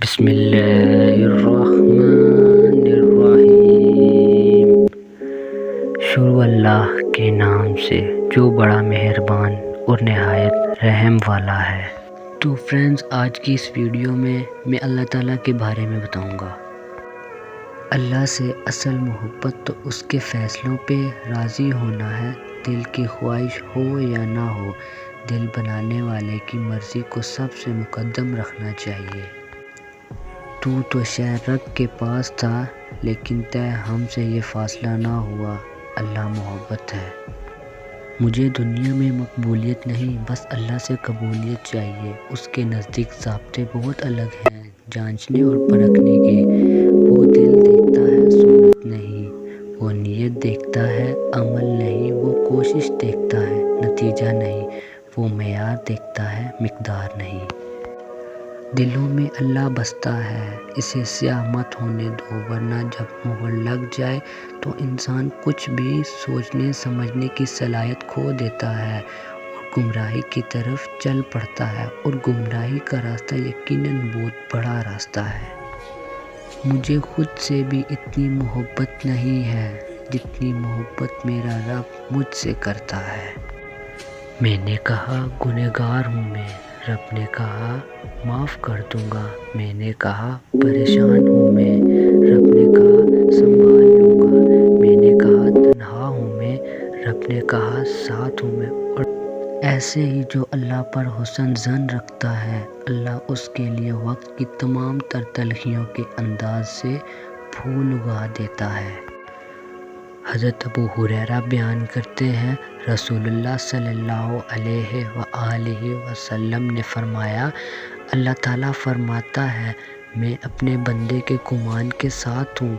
بسم اللہ الرحمن الرحیم۔ شروع اللہ کے نام سے جو بڑا مہربان اور نہایت رحم والا ہے۔ تو فرینڈز، آج کی اس ویڈیو میں اللہ تعالیٰ کے بارے میں بتاؤں گا۔ اللہ سے اصل محبت تو اس کے فیصلوں پہ راضی ہونا ہے، دل کی خواہش ہو یا نہ ہو، دل بنانے والے کی مرضی کو سب سے مقدم رکھنا چاہیے۔ تو شاید رب کے پاس تھا، لیکن طے ہم سے یہ فاصلہ نہ ہوا۔ اللہ محبت ہے۔ مجھے دنیا میں مقبولیت نہیں، بس اللہ سے قبولیت چاہیے۔ اس کے نزدیک ضابطے بہت الگ ہیں جانچنے اور پرکھنے کے۔ وہ دل دیکھتا ہے، صورت نہیں۔ وہ نیت دیکھتا ہے، عمل نہیں۔ وہ کوشش دیکھتا ہے، نتیجہ نہیں۔ وہ معیار دیکھتا ہے، مقدار نہیں۔ دلوں میں اللہ بستا ہے، اسے سیاہ مت ہونے دو، ورنہ جب مہر لگ جائے تو انسان کچھ بھی سوچنے سمجھنے کی صلاحیت کھو دیتا ہے اور گمراہی کی طرف چل پڑتا ہے، اور گمراہی کا راستہ یقیناً بہت بڑا راستہ ہے۔ مجھے خود سے بھی اتنی محبت نہیں ہے جتنی محبت میرا رب مجھ سے کرتا ہے۔ میں نے کہا گنہگار ہوں میں، رب نے کہا معاف کر دوں گا۔ میں نے کہا پریشان ہوں میں، رب نے کہا سنبھال لوں گا۔ میں نے کہا تنہا ہوں میں، رب نے کہا ساتھ ہوں میں۔ اور ایسے ہی جو اللہ پر حسن ظن رکھتا ہے، اللہ اس کے لیے وقت کی تمام تر تلخیوں کے انداز سے پھول اگا دیتا ہے۔ حضرت ابو ہریرہ بیان کرتے ہیں، رسول اللہ صلی اللہ علیہ وآلہ وسلم نے فرمایا، اللہ تعالیٰ فرماتا ہے میں اپنے بندے کے گمان کے ساتھ ہوں،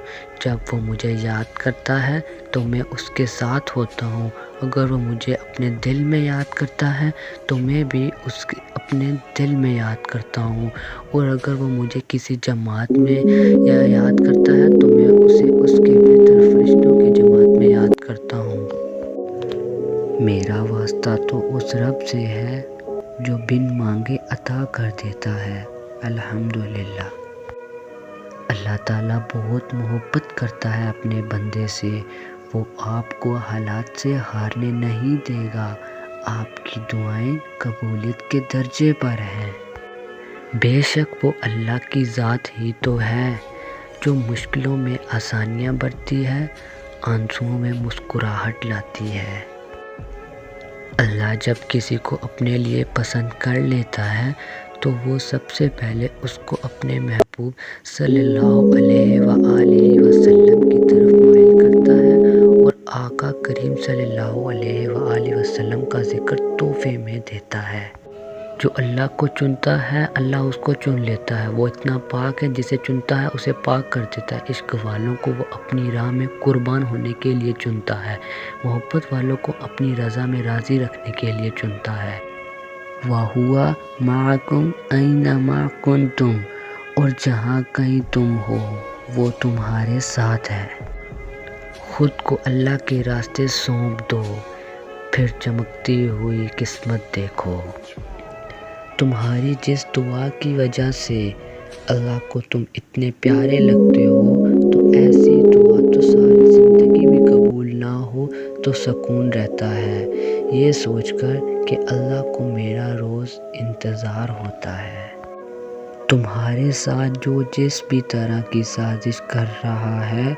جب وہ مجھے یاد کرتا ہے تو میں اس کے ساتھ ہوتا ہوں، اگر وہ مجھے اپنے دل میں یاد کرتا ہے تو میں بھی اس کے اپنے دل میں یاد کرتا ہوں، اور اگر وہ مجھے کسی جماعت میں یاد کرتا ہے تو میں اسے اس کے بہتر فرشتوں کی جماعت میں یاد کرتا ہوں۔ میرا واسطہ تو اس رب سے ہے جو بن مانگے عطا کر دیتا ہے۔ الحمدللہ۔ اللہ تعالیٰ بہت محبت کرتا ہے اپنے بندے سے۔ وہ آپ کو حالات سے ہارنے نہیں دے گا۔ آپ کی دعائیں قبولیت کے درجے پر ہیں۔ بے شک وہ اللہ کی ذات ہی تو ہے جو مشکلوں میں آسانیاں برتی ہے، آنسوؤں میں مسکراہٹ لاتی ہے۔ اللہ جب کسی کو اپنے لیے پسند کر لیتا ہے تو وہ سب سے پہلے اس کو اپنے محبوب صلی اللہ علیہ وآلہ وسلم کی طرف مائل کرتا ہے، اور آقا کریم صلی اللہ علیہ وآلہ وسلم کا ذکر تحفے میں دیتا ہے۔ جو اللہ کو چنتا ہے اللہ اس کو چن لیتا ہے۔ وہ اتنا پاک ہے، جسے چنتا ہے اسے پاک کر دیتا ہے۔ عشق والوں کو وہ اپنی راہ میں قربان ہونے کے لیے چنتا ہے، محبت والوں کو اپنی رضا میں راضی رکھنے کے لیے چنتا ہے۔ وَهُوَ مَعَكُمْ أَيْنَمَا كُنْتُمْ، اور جہاں کہیں تم ہو وہ تمہارے ساتھ ہے۔ خود کو اللہ کے راستے سونپ دو، پھر چمکتی ہوئی قسمت دیکھو۔ تمہاری جس دعا کی وجہ سے اللہ کو تم اتنے پیارے لگتے ہو، تو ایسی دعا تو ساری زندگی بھی قبول نہ ہو تو سکون رہتا ہے، یہ سوچ کر کہ اللہ کو میرا روز انتظار ہوتا ہے۔ تمہارے ساتھ جو جس بھی طرح کی سازش کر رہا ہے،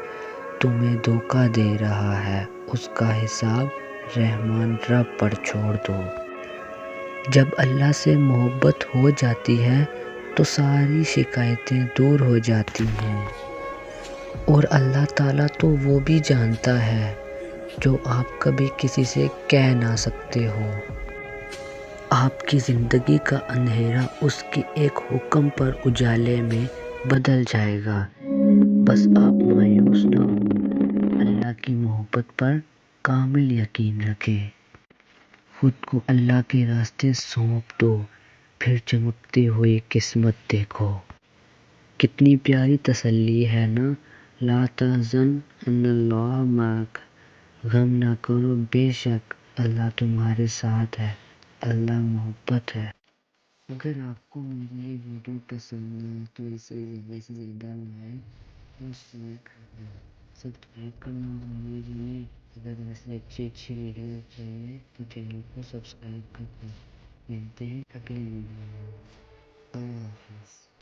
تمہیں دھوکہ دے رہا ہے، اس کا حساب رحمان رب پر چھوڑ دو۔ جب اللہ سے محبت ہو جاتی ہے تو ساری شکایتیں دور ہو جاتی ہیں، اور اللہ تعالیٰ تو وہ بھی جانتا ہے جو آپ کبھی کسی سے کہہ نہ سکتے ہو۔ آپ کی زندگی کا اندھیرا اس کے ایک حکم پر اجالے میں بدل جائے گا۔ بس آپ مایوس نہ ہوں، اللہ کی محبت پر کامل یقین رکھیں۔ خود کو اللہ کے راستے سونپ دو، پھر چمکتی ہوئی قسمت دیکھو۔ کتنی پیاری تسلی ہے نا، لا تحزن ان اللہ معک، غم نہ کرو، بے شک اللہ تمہارے ساتھ ہے۔ اللہ محبت ہے۔ اگر آپ کو میری یہ ویڈیو پسند ہے تو اسے زیادہ سے زیادہ لائک اور شیئر کرنا، سبسکرائب کرنا بھولے نہیں۔ اگر ایسے اچھی ویڈیو چاہیے تو چینل کو سبسکرائب کرنا۔ ملتے ہیں اگلی ویڈیو میں۔ اللہ حافظ۔